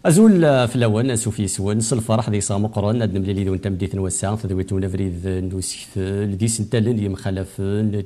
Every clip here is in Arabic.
أزول في الأول سوفي سوان الفرح ذي صام قرن ندم لي دون تمديث نوسع تذويتو نفريد نوسيف لدي سنتالن يمخلف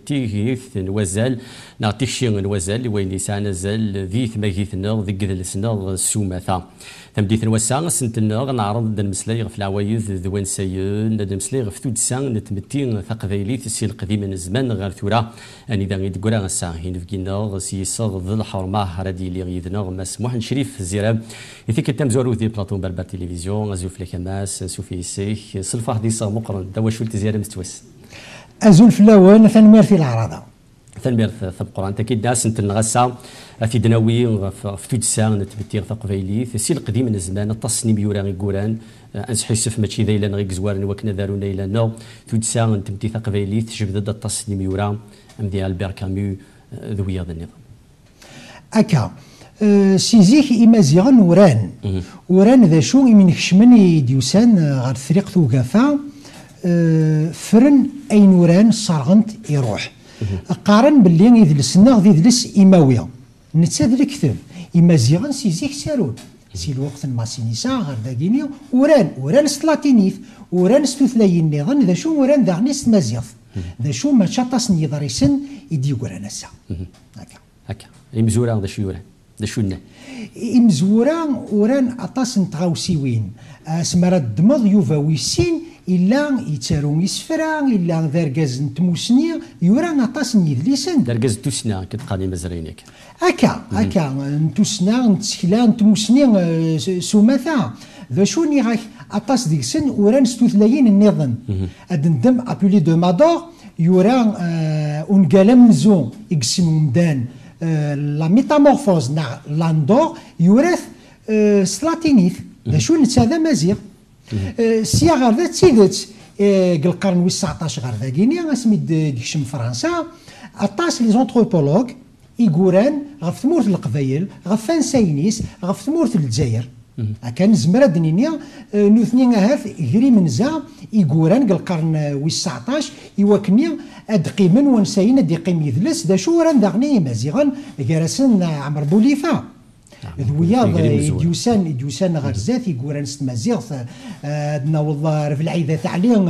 تيغيث نوزال نعطيك شي نوزال وين يسعى زال ذي ثماغيث نغ ذي قذل سنغ سوماثا تمديث نوسع سنت النغ نعرض المسلاي في العوايد ذوين سايون المسلاي في تودسان نتمتين ثقافيلي السي القديم من زمان غير ثورة اني ذا غيد كورا الساعين في كينا سي صغ ذ الحرمه ردي اللي غيدنا مسموح شريف الزراب يثيك التم زورو ذي بلاطو بربر تلفزيون ازول في الخماس سوفي سيخ صلفه دي صغ مقرن دوا شو التزيار مستوس ازول في الاول ثنمير في العراضه ثنمير في القران تاكيد داس انت الغسا في دناوي في تودسان نتبتي ثقافيلي السي القديم من زمان التصنيم يورا غيكوران انسحي سف ماشي ذا الا غيك زوارن وكنا دارونا الى نو تودسان تمتي ثقافيلي تجبد التصنيم يورا ام ديال البير كامو ذويا النظام اكا سيزيك إمازيغان وران ذا شو من خشمني ديوسان غير الثريق ثوقافا فرن أين وران صارغنت يروح قارن باللي يدلسنا غادي يدلس إماوية نتساد الكتاب إمازيغان سيزيك سارون سي الوقت الماسينيسا غير داكيني وران سلاطينيف وران ستوثلاين نظام ذا شو وران ذا غنيس مازيغ ذا شو ما شاطاس نيضاريسن يدي وران السا هكا يمزورا ذا شو يوران ذا شو لنا إمزورا وران أطاس نتغاوسيوين سمرا الدمض يوفا ويسين إلا يتارون يسفرا إلا ذاركاز نتموسني يوران أطاس نيدليسن ذاركاز توسنا كتقاني مزرينك هكا نتوسنا نتسكلا نتموسني سوماثا ذا شو نيغاك أطاس ديكسن وران ستوثلاين النظام أدندم أبولي دو مادور يوران أونكالام نزون إكسن ومدان لا ميتامورفوز نا لاندور يورث سلاطينيف ذا شو نتساذا مازيغ سيا غير ذا تيدت القرن 19 غير ذا كينيا اسميد ديكشم فرنسا اطاس لي زونتروبولوج يقولان غف ثمورة القبايل غف فانساينيس غف ثمورة الجزائر كان زمرا دنيا نوثني هاف غري منزا يقولان القرن 19 يوكني ادقيمن ونساين ادي قيم يدلس دا شو ران داغني مازيغان جالسن عمر بوليفا ذويا ديوسان غير ذات يقولان ستمازيغ والله في العيده تعليم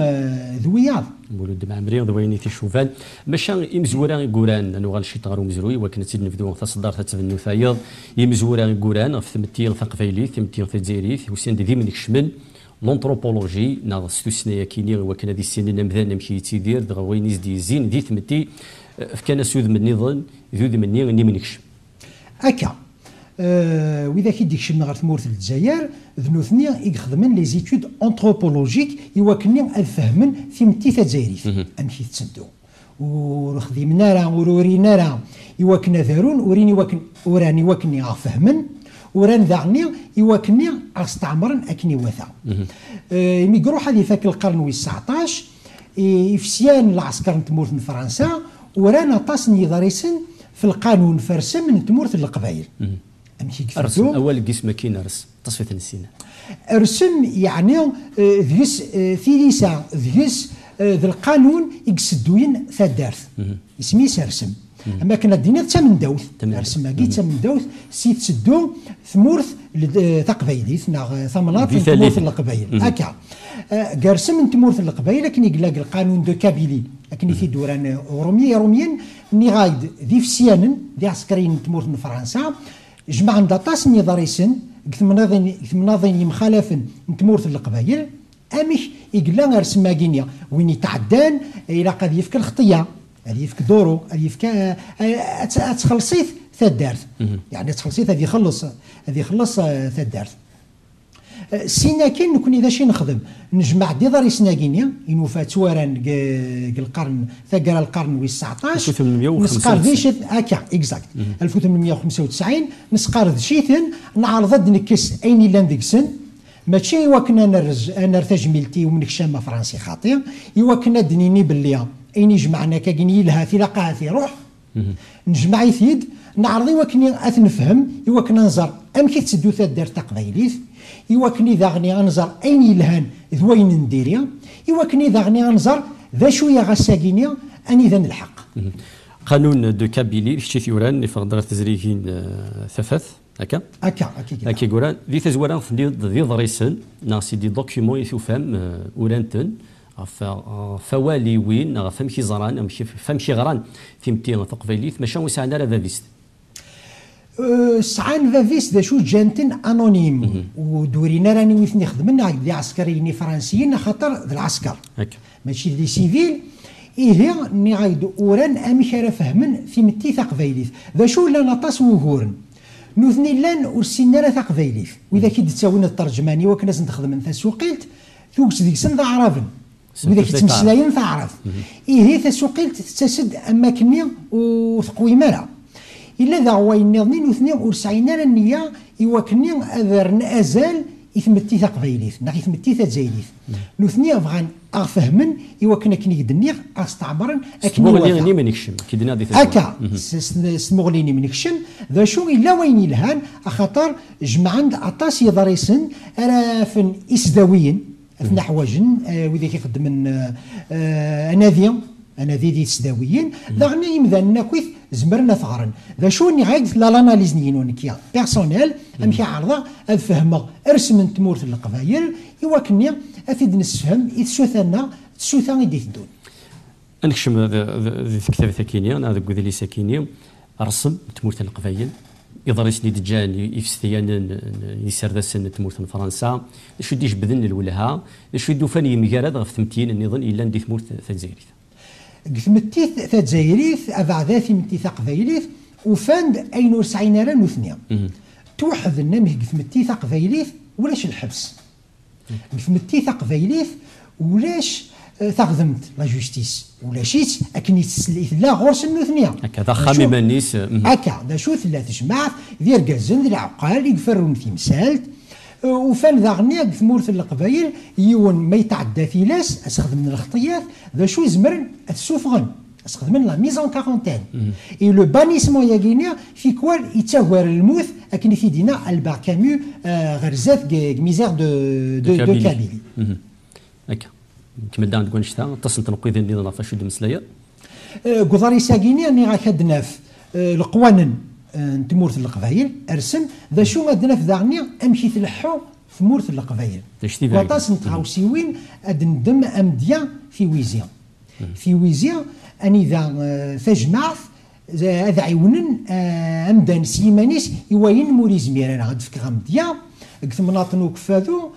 ذويا مولود معمري ذويني تشوفان ماشا يمزورا يقولان انو غالشي طارو مزروي وكنا تيد نبدو تصدر تتبنو ثايض يمزورا يقولان في ثمتي ثقفيلي ثمتي ثزيري وسين ذي من الشمل لونتروبولوجي ناغ ستوسنايا كيني وكنا دي السنين نمذان نمشي تيدير دغوين يزدي زين دي ثمتي كان سود من نظن ذود مني غني منكش هكا واذا كي ديك شمنا غير ثمورة الجزائر ذنوثني يخدمن لي زيتود انثروبولوجيك يوكني الفهمن ثمتي تزايري امشي تسدو وخدمنا راه ورورينا راه يوكنا ذارون وراني وكني فهمن وران ذاعني يوكني استعمرا اكني وثا ميقروح هذه فاك القرن 19 يفسيان العسكر تمورت فرنسا ورانا طاسني ضريسن في القانون فرسم من تمورت القبائل رسم اول قسم كاين رسم تصفيه السنه رسم يعني ذيس ثيليسا ذيس ذا القانون يقصدوين ثدارث اسمي سرسم اما كنا دينا تمن دوث رسم كي تمن دوث سي تسدو ثمورث ثقبايليث ثمنات ثمورث القبائل هكا قارسم من تمورث القبائل لكن يقلاق القانون دو كابيلي لكن في دوران روميين ني غايد ذي فسيانن ذي عسكريين تمورث فرنسا جمع عند طاس نضاريسن مناظين مخالفن تمورث القبائل امش يقلا رسم ماكينيا وين يتعدان الى قد يفك الخطيه هذه يفك دورو هذه يفك تخلصيت ثدارث يعني تخلصيت هذه يخلص ثدارث سينا كاين نكون اذا شي نخدم نجمع دي داري سناكينيا ينوفا تواران القرن ثقر القرن 19 نسقار ذيش هكا اكزاكت 1895 نسقار شيثن نعرض نكس اين الا ندكسن ماشي وكنا انا تجميلتي ومن كشامه فرنسي خاطئ يوكنا دنيني باللي اين جمعنا كاين لها في لقاها في روح نجمع يثيد نعرضي وكني اثنفهم يوكنا نزر ام كي تسدو ثدار تقبايليث يوكني ذاغني انظر اين يلهان ذوين نديريا يوكني ذاغني انظر ذا شويه غساكينيا اني ذا الحق قانون دو كابيلي شتي ثوران يفضل تزريكين ثفث هكا هكا قران ذي تزوران ذي ضريسن ناس دي دوكيومون يثوفام ورانتن فوالي وين فمشي زران فمشي غران تيمتي تقبيليت ماشي وسعنا لا فافيست سعان فافيس دا شو جانتن انونيم ودورينا راني ويثني خدمنا دي عسكريين فرنسيين خاطر ذا العسكر ماشي دي سيفيل هي ني غايدو اوران امي كرا فهمن في متي تقبيليت ذا شو لا نطاس وهورن نوثني لان ورسينا لا تقبيليت واذا كي تساوينا الترجماني وكناس نخدم انت سوقيلت ثوكس ديك سن عرفن واذا كي تمسلاين تعرف هي تسوقيلت تسد اماكني وثقوي مالا إلا ذا وين نظنين وثنين ورسعينا النية يوكني أذرن أزال يثمتي تقبيليت ناخ يثمتي تزايليت نوثني أفغان أغفهمن يوكنا كني قدنيغ أستعمرن أكني سمغليني من يكشم كيدنا دي هكا سمغليني من يكشم ذا شو إلا وين يلهان أخطر جمعان أطاس يضريسن أرافن إسداويين أثناء حواجن وإذا كيخدمن أناذي دي سداويين ذاغني يمذان ناكويث زمرنا ثغرن ذا شو ني غايد لا لاناليز نينون كيا بيرسونيل امشي عرضه افهمه ارسم تمورت القبايل يوكني افيد نسفهم يتسوثنا تسوثا يدي تدون انكشم ذي كتاب ثكينيا انا ذوك ذي ساكينيا رسم تمورت القبايل يضرسني دجان يفستيان يسردسن تمورت فرنسا شو ديش بذن الولها شو دوفاني مجرد غف ثمتين النظام الا ندي تمورت تزايريت قثمتي تزايريث أبعذاثي متي تقبيليث وفاند أين ورسعينا راه نوثنيا توحد النمه قثمتي تقبيليث ولاش الحبس قثمتي تقبيليث ولاش تخدمت لا جوستيس ولاشيت اكني تسليت لا غورس النوثنيا هكذا خامم النيس هكا دا شو ثلاث جماعات ذي ركازن ذي العقال يقفرون في مسالت وفان ذا غنيا ثمورث القبايل يون ما يتعدى في لاس اسخدم من الخطيات ذا شو زمرن السوفغن اسخدم من لا ميزون كارونتين اي لو بانيسمون يا غينيا في كوال يتاور الموت اكن في دينا البار كامو غرزات ميزير دو كابيلي هكا كمل دان تقول شتا تصنت نقيد اللي نعرف شو المسلايه قضاري ساكيني اني غاكدنا في القوانين تمورث القبايل ارسم ذا شو غادنا في ذاغنيا امشي تلحو في مورث القبايل وطاس نتغاوسيوين اد ندم امديا في ويزيا في ويزيا اني ذا تجمعث هذا عيونن امدان سيمانيس يوين موريز ميران غاد فك غمديا قلت مناطن وكفاذو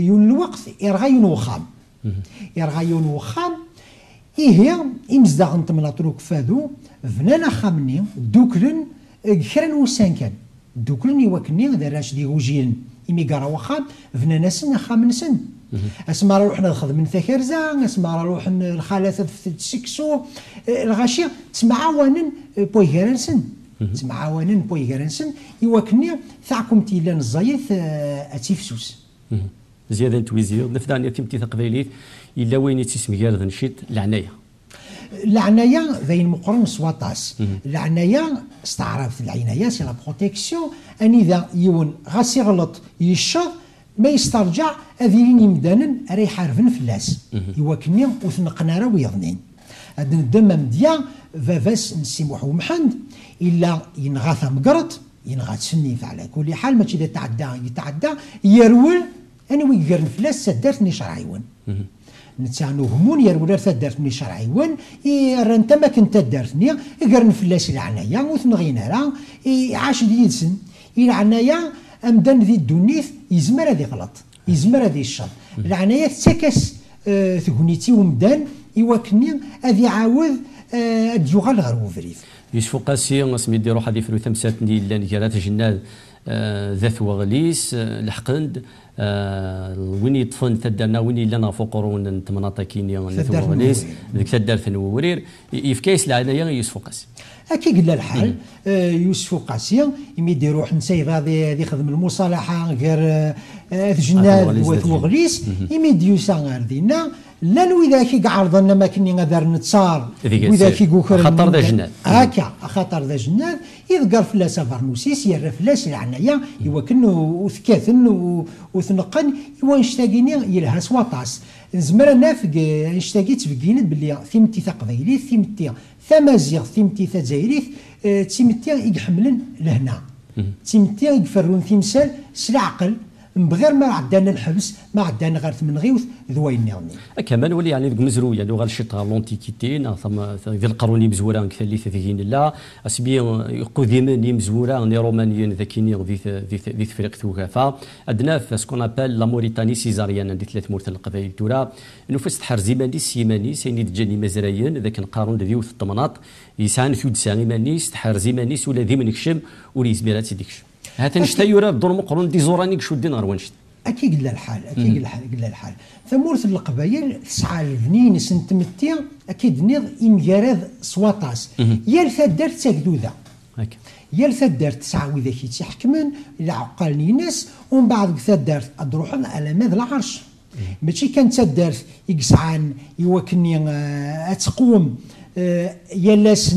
يون الوقت يرغايون وخام يرغايون وخام هي إمزداغ نتمناطن وكفاذو فنانا خامني دوكلن كرا وسان كان دوكلن يوكني دراش دي وجين إمي قرا وخام فنانا سن خامن سن اسمع روحنا نخدم ثكرزا اسمع روح الخالات في السكسو الغاشيه تسمع وانن بويغرنسن تسمع وانن بويغرنسن يوكني ثاكم تيلان الزايث اتيفسوس زياده تويزيو نفداني تيمتي تقبيليت الا وين تسمي غير نشيط العنايه العنايه ذي المقرن سواطاس العنايه استعرف العنايه سي لا بروتيكسيون اني ذا يون غاسي غلط يشط ما يسترجع اذين يمدانن راه يحارفن فلاس يوكني وثنقنا راه ويظنين هاد الدم مديا فافاس نسي محمد الا ينغاث مقرط ينغاث سني على كل حال ماشي اذا يتعدى يرول انا ويقرن فلاس سدرتني شرعيون نتسانو همون يرول سدرتني شرعيون انت ما كنت دارتني يقرن فلاس العنايه وثنغينا راه عاش ديدسن العنايه امدان ذي الدنيث يزمر هذي غلط يزمر هذي الشر العنايه تسكس ثقنيتي ومدان يوكني هذي عاود اديوغال غير وفريف يوسف قاسي سميدي روح هذه فلو ثمساتني لان جرات جنال ذات وغليس الحقند وين يطفن ثدرنا وين لنا فقرون تمناطكينيا ذات وغليس ذيك ثدر ثنورير يفكيس العنايه يوسف قاسي هكي قلنا الحال يوسف قاسي يميد يروح نسي غادي يخدم المصالحه غير جنال وغليس يميد يوسع غير دينا لا وإذا كي عرضنا ما كني غادر نتصار وإذا كي قوكر خطر ذا جناد هكا خطر ذا جناد يذكر فلاس فرنوسيس يرى فلاس العنايه يوكن وثكاثن وثنقن يوانشتاقيني يلها سواطاس زمرا نافق انشتاقيت بكينت باللي ثيمتي تقبيليت ثيمتي ثمازيغ ثيمتي تزايريت ثيمتي يحملن لهنا تيمتي يفرون تيمسال سلعقل بغير ما عدانا الحبس ما عدانا غير من غيوث ذوين نيرني كمان ولي يعني مزرو يعني غير شي طار لونتيكيتي ثم ذي القرون مزورا كثالث ذيين لا اسبي قديما مزورا ني رومانيين ذاكيني ذي فريق ثوغافا عندنا في سكون ابل لا موريتاني سيزاريان عندي ثلاث مورث القبائل تورا نفس تحرزي ماني سيماني سيني دجاني مزرايين ذاك القارون ذيوث الطمناط يسعن ثود ساغي ماني تحرزي ماني ولا ذي من يكشم ولي زميرات ديكش هذا نشتا يورا بدور مقرون دي زوراني كشودين غير وانشت اكيد لا الحال اكيد لا الحال ثمورث القبائل تسعى الفنين سنتمتي اكيد نيض امجارات سواطاس يا ثدرت ساكدوذا يا ثدرت تسعى وذا كي تحكمن الى عقالني ناس ومن بعد ثدرت تروح على ماذا العرش ماشي كان تدرت يقسعان يوكني تقوم يلاس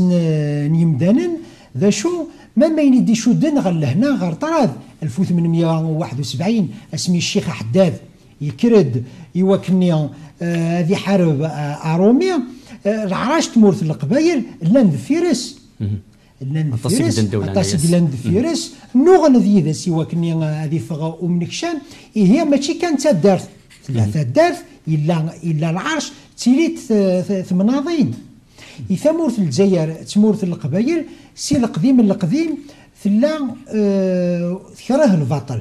نيمدانن ذا شو ما يندي شودن غير لهنا غير طراد 1871 اسمي الشيخ حداد يكرد يوكني هذه حرب اروميا العراش تمورث القبايل لاند فيرس لاند فيرس نوغن ذي ذا سيوكني هذه فغا ومنكشان هي ماشي كانت دارت ثلاثه دارت الا العرش تيليت ثمناضين يثمورث الجزائر تمورث القبايل سي القديم ثلا كره الباطل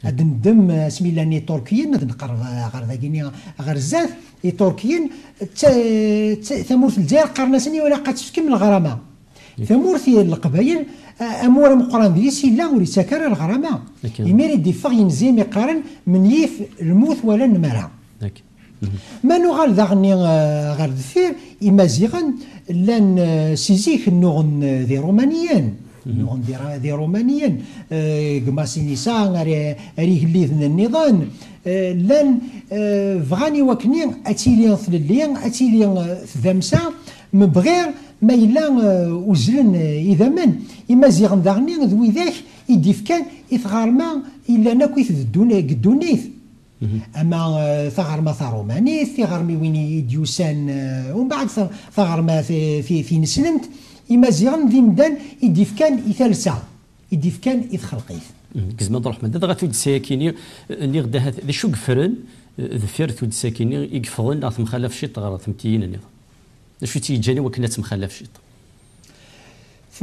هاد ندم سميلاني تركيين نقرب غير ذاكيني غير الزاف تركيين ثمورث الجزائر قرنسني ولا قد تكمل الغرامه ثمورث القبايل امور مقران ديس لا ولي سكر الغرامه يمير يدفع ينزيم يقارن من يف الموت ولا المرا ما نغال ذاغني غير دفير إمازيغن لان سيزيك النغن ذي رومانيين النغن ذي رومانيين قماسينيسا ريغليذن النظام لان فغاني وكني اتيليان ثلليان اتيليان ثامسا من بغير ما إلا وزلن إذا من إمازيغن ذاغني ذوي ذاك يديف كان إثغارما إلا ناكو قدونيث اما ثغرما ثرومانيث ثغرمي وين يديوسان ومن بعد ثغرما في نسلمت إمازيغن ذي مدان يديف كان يثالسا يديف كان يتخلقيث كزمان الرحمن هذا غاتود ساكيني اللي غدا هذا شو قفرن ذفير ثود ساكيني يقفرن راث مخالف شيط غير ثمتيين النظام شو تيجاني وكنات مخالف شيط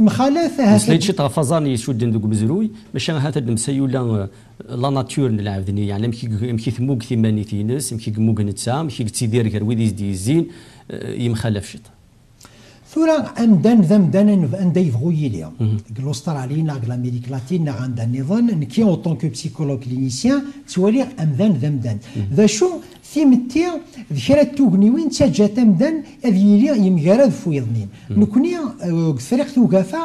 مخالف هذا سليت شي طرفازاني يشودن دوك بزروي ماشي هذا المسيولا لا ناتور نلعبني يعني مكي ثموك ثماني تينس مكي قموك نتسا مكي تيدير غير ويدي ديزين يمخالف شيط ثورا امدان ذمدان اندا يبغوا يليا الاسترالي نا الامريك لاتين عندها نظام نكي اون طون كو بسيكولوج كلينيسيان تولي امدان ذمدان ذا شو ثيمتي ذكرت توغنيوين تاجات امدان هذه يلي يمغارد فويضنين نكوني فريق توغافا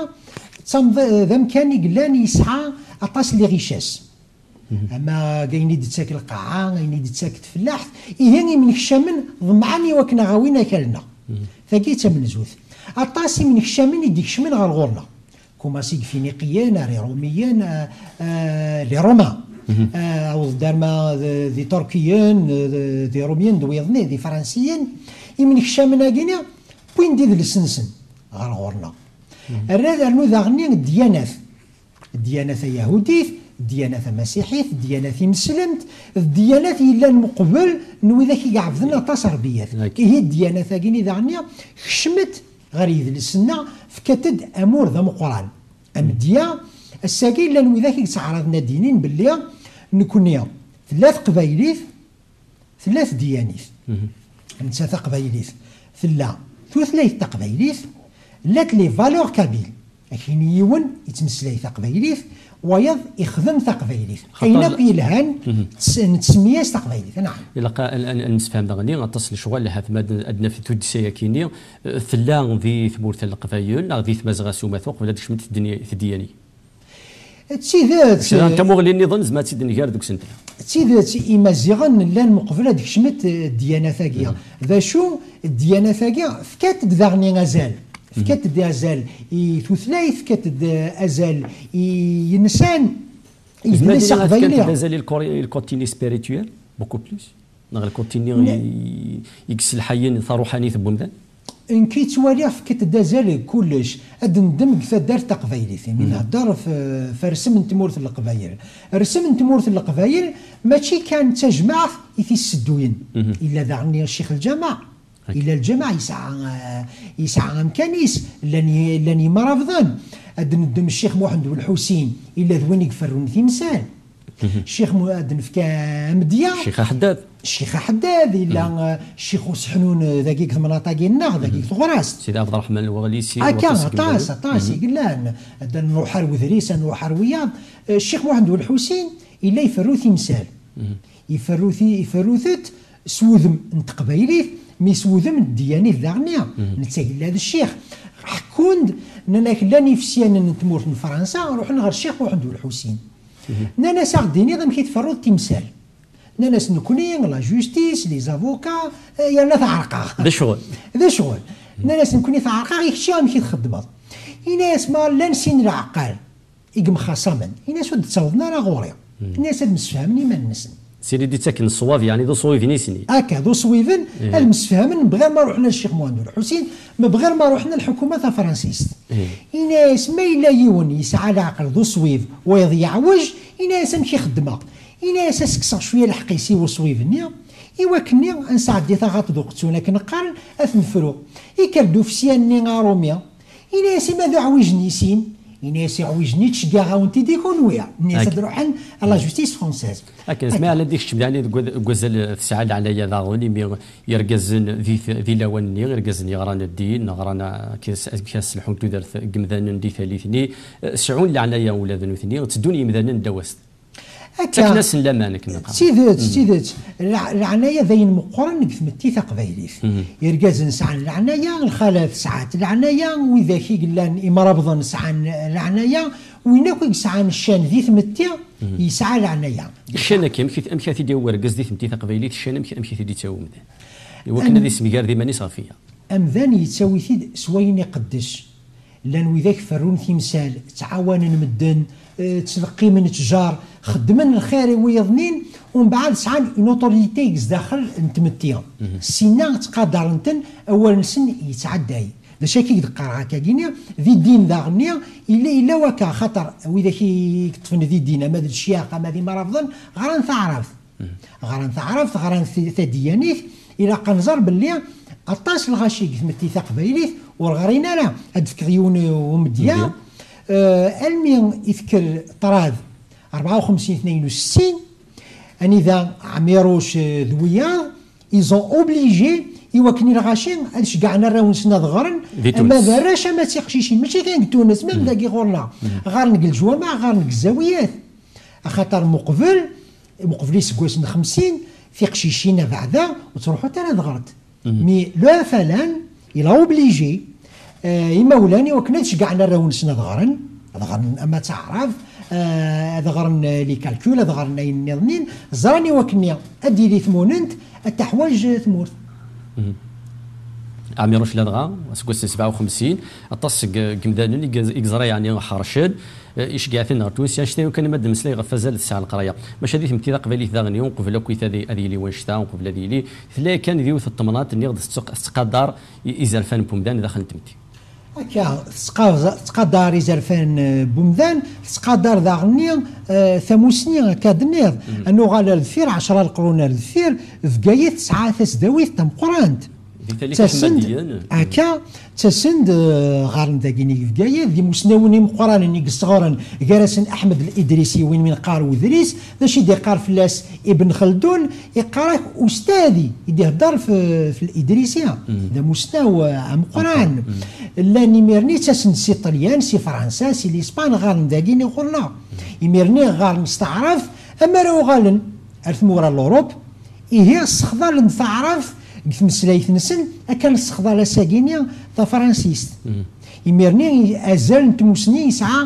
ذم كان يقلان يسعى اطاس لي غيشاس اما كاين يدي تاكل القاعه كاين يدي تاكل فلاح يهني من الشامن ضمعاني وكنا غاوينا كلنا ثقيت من زوث اطاسي من الشامن يديك شمن غير غورنا كوماسي فينيقيين ري روميين لي روما او دارما ذي تركيين ذي روميين دويضني ذي فرنسيين من الشامن كينا وين دي السنسن غير غورنا الراد ارنو ذاغني الديانات اليهودية الديانات المسيحية الديانات مسلمت الديانات إلا المقبل نوي ذاك يعبدنا تصربيات هي الديانات كيني ذاغني خشمت غريب السنة فكتد أمور ذا مقران أمديا الساكين لا نوي ذاك يتعرضنا دينين باللي نكونيا ثلاث قبايليث ثلاث ديانيث نتا قبايليث ثلاث قبايليث لات لي فالور كابيل لكن يون يتمسلاي تقبايليث ويض يخدم تقبايليث كاين بيلهان نتسمياس تقبايليث نعم الى نسفهم دغني غتصل شغل هذا ادنا في تود ساكيني ثلا ذي ثمورث القبايل ذي ثمازغا سوماثوق ولا دشمت الدنيا في دياني تسيدات انت مغلي النظام زعما تيدني غير دوك سنتي تسيدات إمازيغن لا المقبله ديك شمت الديانه ثاقيه ذا شو الديانه ثاقيه فكات ذاغني غزال فكات ازال يثلاث فكات ازال ينسان يدرس قبايليه ازال الكوتيني سبيريتوال بوكو بلوس نغ الكوتيني يكس الحيين روحاني ثبومدان كي توالي في كتدازال كلش اد ندمج في الدار تقبايلي من هدر في رسم تمورث القبايل. رسم تمورث القبايل ماشي كان تجمع في السدوين الا دعني الشيخ الجماعه الى الجماعه يسعى امكانيس لاني مرافضان اد ندم الشيخ محمد والحسين الا ذوين يفرون في مثال الشيخ مؤذن في كامديا الشيخ حداد الا الشيخ سحنون ذاكيك مناطق النغ ذاكيك ثغراس سيدي عبد الرحمن الوغليسي طاس يقلان نروح وذريس نروح رياض الشيخ محمد والحسين الا يفرو تمثال يفروثت سوذم انت قبايليه مي سوذم الديانه ذاغنيا نتسائل هذا الشيخ حكون انا كلاني في سيان نتمورت من فرنسا نروح نغير الشيخ محمد والحسين نانا ساغديني ضم كيتفروا التمثال نانا سنكوني لا جوستيس لي زافوكا يلا تعرقا ذا شغل نانا سنكوني تعرقا يخشي غير كيتخدم الناس ما لا نسين العقال يقم خاصما الناس ود تصاوبنا راه غوري الناس هاد مسفهمني ما نسن سيدي دي تاكن الصواف يعني ذو صويفني سني هكا ذو صويفن المسفهمن بغير ما روحنا للشيخ محمد الحسين ما بغير ما روحنا الحكومه الفرنسيست الناس ما الا يون يسعى العقل ذو صويف ويضيع وجه الناس ماشي خدمه الناس اسكسر شويه الحقيسي وصويفني يوكني نسعد دي ثغط دوقتونا كنقارن اثنفرو يكردو في سياني غاروميا الناس ماذا عوجني سين الناس عوجني تشكا غاونتي ديكون ويا الناس تروحن لا جوستيس فرونسيز لكن سمع على ديك الشبع يعني غزال في ساعه عليا ضاغوني مي يركزن ذي لواني يركزن يغران الدين غرانا كاس الحوت دارت قمذان دي ثالثني سعون اللي عليا ولاد ثني تدوني مذان دواست تكناس لامان كنا سيدات العنايه ذين مقرن كثمتي تقبايليت يركز نسعى العنايه الخلاف ساعات العنايه واذا كي قلان امرابض نسعى العنايه ويناكو يسعى الشان ذي ثمتي يسعى العنايه الشان كيم امشي تي ديال وركز ذي ثمتي تقبايليت الشان امشي تي تاو مذان وكنا ذي سميكار ذي ماني صافيه امذان يتساوي ثيد سوين يقدش لان وذاك فرون تمثال تعاون مدن تلقي من تجار خدمن الخير ويظنين ومن بعد سعان نوتوريتي داخل نتمتيا سينا تقادر نتن اول سن يتعدى باش كي يدقر هكا كينيا ذي الدين داغنيا الا وكا خطر واذا كي كتفن ذي الدين ما ذي الشياقه ما ذي مرافضن غران تعرف غران ثديانيث الى قنزر باللي الطاس الغاشي كتمتي ثقبايليث والغرينا لا هاد فكريون ومديا المي يذكر طراد 54 62 انذا عميروش ذويا ايزون اوبليجي يوكني الغاشين هادش كاع نراو نسنا ضغرن ما داراش ما تيقشيشين ماشي كاين تونس ميم داكي غورنا غار نقل الجوامع غار نقل الزاويات خاطر مقبل سكواسن 50 في قشيشين بعدا وتروحوا حتى ضغرت مي لو فلان الى اوبليجي يمولاني وكنتش كاع نراو نسنا ضغرن اما تعرف هذا غرن لي كالكول هذا غرن النظمين زراني وكنيا ادي لي ثموننت التحوايج ثمورت عميروش لدغا سكوس 57 اطس قمدان يقزرا يعني حرشد ايش قاعدين نغتوس يشتي كان مد مسلي غفازل الساعه القرايه باش هذه تمتي قبل ثاني قبل كويت هذه لي واشتا وقبل هذه لي ثلا كان ذيوث الطمنات اللي غد تقدر يزال فان بومدان داخل تمتي هكا تقدر يزرفان بومدان تقدر ذاغني ثموسني كادنيض انه غالا الثير 10 القرون الثير فقايت 9 تسداويت تم قرانت تسند هكا تسند غارن داكيني فقايت ذي مسناوني مقران صغارا جالسن احمد الادريسي وين من قار ودريس باش يدير قار فلاس ابن خلدون يقرا استاذي يهضر في الادريسيه ذا مستوى مقران لا نيميرني تسند سي طليان سي فرنسا سي الاسبان غارن داكيني قلنا يميرني غارن نستعرف اما راهو غالن ارثمورا لوروب هي السخضه اللي نتعرف مسلايت نسن كان السخضه لا ساكينيا تا فرنسيست يميرني ازال نتموسني يسعى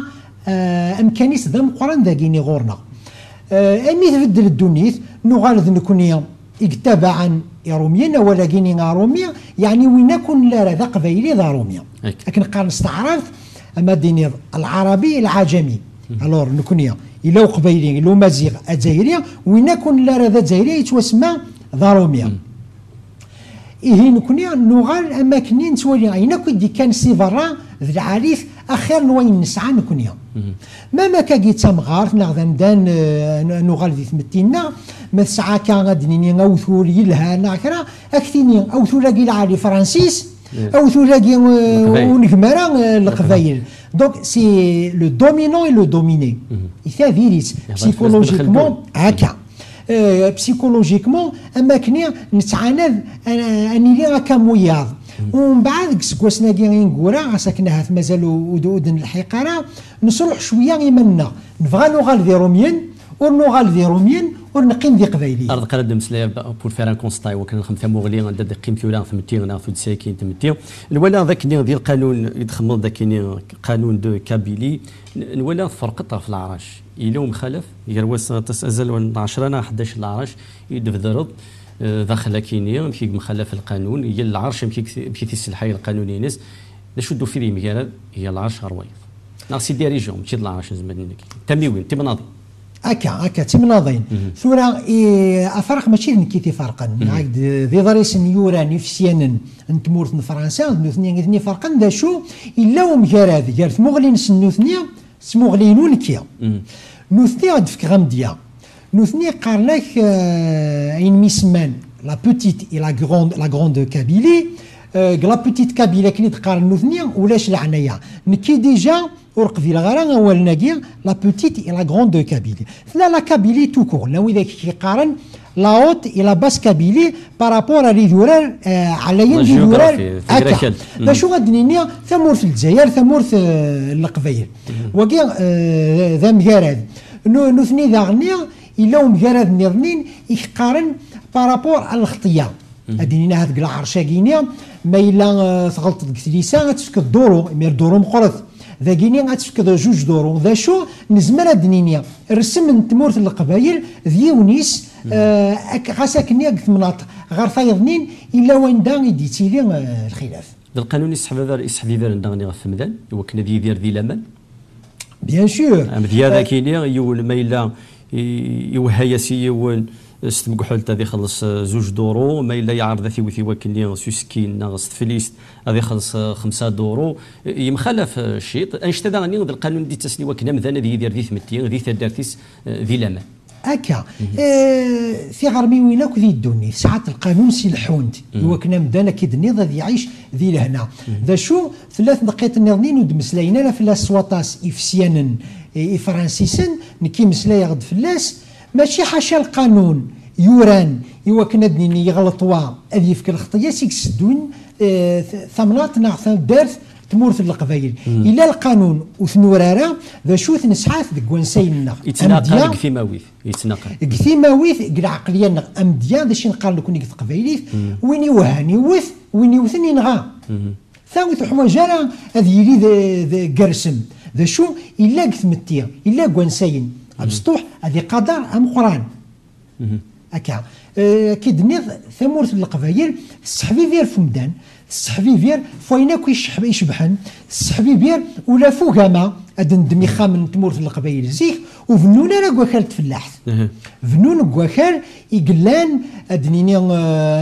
امكانيس ذا مقران ذاكيني غورنا امي تبدل الدنيث نغالذ نكونيا تبعا روميا ولا كيني روميا يعني وين كون لا ذا قبايلي ذا روميا لكن قال استعرف اما ديني العربي العجمي الور نكونيا الا قبايلي الا مزيغ الجزائريه وين كون لا ذا الجزائريه يتوسمى ذا روميا إيه نكوني نوغال أماكني نتولي عينا كي كان سي برا ذي العريف أخير نوين نسعى نكوني ما كاكي تمغارت نغذن دان نوغال ذي ثمتينا ما تسعى كان غادنيني أوثور يلها ناكرا أكثيني أوثور لاقي العري فرانسيس أوثور لاقي ونكمرا القبايل دونك سي لو دومينون اي لو دوميني إذا فيريت بسيكولوجيكمون هكا بسيكولوجيكمون اما كني نتعاند اني لي هكا موياض ومن بعد كسكواسنا كي نقورا ساكنها مازال ودن الحقاره نصلح شويه يمنا نبغى نوغال ذي روميين ونوغال ذي روميين ونقيم ذي قبايلي ارض قرد مسلايا بور فير ان كونستاي وكان خمسه مغلي عند قيمتي ولا ثمتي ولا ثود ساكين ثمتي ولا ذاك ديال القانون يدخل ذاك قانون دو كابيلي ولا فرق طرف العرش اليوم خلف يرواس تسازل 10 11 العرش يدفدرض داخل كينيا مشي مخالف القانون هي العرش مشي الحي القانوني ناس نشدوا في المجال هي العرش روايض ناقصي دي ريجون مشي العرش زمان تميوين تمناضي هكا تمناضين ثورة افرق ماشي نكيتي فرقا عاد ذي ضريس نيورا نفسيانا نتمورت فرنسا نوثني فرقا دا شو الا ومجاراد جارت مغلين سنوثني سموغلينون كيا نوثني غاد فك غامديا نوثني قارناك اين ميسمان لا بوتيت اي لا غروند كابيلي لا بوتيت كابيلا كني تقارن نوثني ولاش العنايا نكي ديجا ورقفي الغران اول ناقي لا بوتيت اي لا غروند كابيلي لا كابيلي تو كور لا وذاك كيقارن لا اوت اي لا باس كابيلي بارابور لي دورال على ين دورال هكا لا شو غادنيني ثمور في الجزائر ثمور في القبايل وكي ذا مجارد نوثني ذا غنيا الا مجارد نيرنين يقارن بارابور على الخطيه ادينا هاد العرشاكينيا ما الا تغلط كثليسا تفك الدورو مير دورو مقرث ذا كيني غتفكد جوج دورو ذا شو نزمر الدنيا الرسم من تمورت القبايل ذي ونيس غاساكني قلت مناطق غير فايضنين الا وين دا يديتي لي الخلاف القانون يسحب فيفر ندغني في مدان هو كنا يدير ذي لمن بيان سور مديا ذا كيني يول ما الا يوهيا سيون ستمكحول تاذي خلص زوج دورو ما الا يعرض ثي وكلي سوسكين ناقص فليست هذه خلص 5 دورو يمخالف الشيط انشتا غني القانون دي التسني وكنا مثلا ذي يدير ذي ثمتي ذي ثدارتيس ذي لما هكا في غرمي وينك ذي الدوني ساعات القانون سي الحوند وكنا مدانا كي النيض ذي يعيش ذي لهنا ذا شو 3 دقائق النظنين ودمسلاينا في السواطاس افسيانا فرانسيسن نكي مسلاي غد فلاس ماشي حاشا القانون يوران يوكنا دنيني يغلطوا هذه يفك الخطيه سيكسدون ثمنات ناقص دارت تمورت القبايل الا القانون وثنورارا ذا شو تنسعات ذك وانسينا يتناقض كثيماويث كثيماويث كل عقليا امديا ذا شي نقال لكم نيك قبايليث وين يوهاني وث وين يوثني نغا ثاوث حواجا هذه يريد قرسم ذا شو الا كثمتيا الا كوانسين بسطوح هذه قدر ام قران هكا كي دنيض ثمورت القبايل السحبيبير فمدان السحبيبير فويناك يشبحن السحبيبير ولا فوقما ادن دميخا من تمورت القبايل زيك وفنونا راه كواخال تفلاحت فنون كواخال يقلان ادنيني